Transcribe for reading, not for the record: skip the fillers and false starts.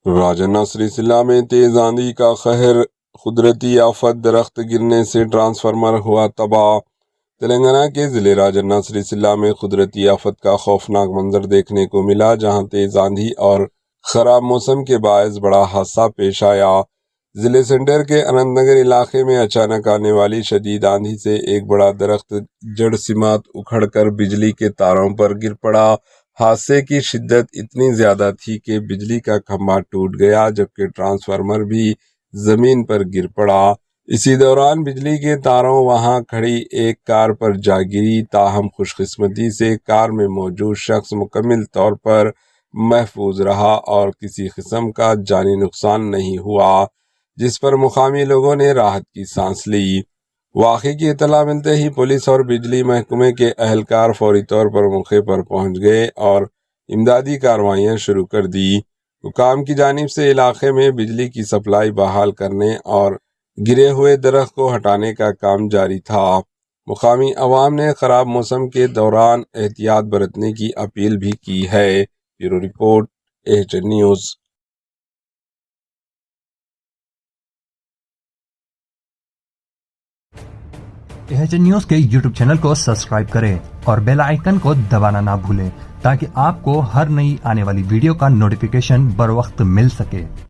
راجنا سری ضلع میں تیز آندھی کا قہر، قدرتی آفت، درخت گرنے سے ٹرانسفارمر ہوا تباہ۔ تلنگانہ کے ضلع راجنا سری ضلع میں قدرتی آفت کا خوفناک منظر دیکھنے کو ملا، جہاں تیز آندھی اور خراب موسم کے باعث بڑا حادثہ پیش آیا۔ ضلع سینٹر کے اننت نگر علاقے میں اچانک آنے والی شدید آندھی سے ایک بڑا درخت جڑ سمات اکھڑ کر بجلی کے تاروں پر گر پڑا۔ حادثے کی شدت اتنی زیادہ تھی کہ بجلی کا کھمبا ٹوٹ گیا، جبکہ ٹرانسفارمر بھی زمین پر گر پڑا۔ اسی دوران بجلی کے تاروں وہاں کھڑی ایک کار پر جا گری، تاہم خوش قسمتی سے کار میں موجود شخص مکمل طور پر محفوظ رہا اور کسی قسم کا جانی نقصان نہیں ہوا، جس پر مقامی لوگوں نے راحت کی سانس لی۔ واقعے کی اطلاع ملتے ہی پولیس اور بجلی محکمے کے اہلکار فوری طور پر موقع پر پہنچ گئے اور امدادی کارروائیاں شروع کر دی۔ حکام کی جانب سے علاقے میں بجلی کی سپلائی بحال کرنے اور گرے ہوئے درخت کو ہٹانے کا کام جاری تھا۔ مقامی عوام نے خراب موسم کے دوران احتیاط برتنے کی اپیل بھی کی ہے۔ Bureau report, AHN news. AHN news کے YouTube چینل کو سبسکرائب کریں اور بیل آئیکن کو دبانا نہ بھولیں تاکہ آپ کو ہر نئی آنے والی ویڈیو کا نوٹیفیکیشن بر وقت مل سکے۔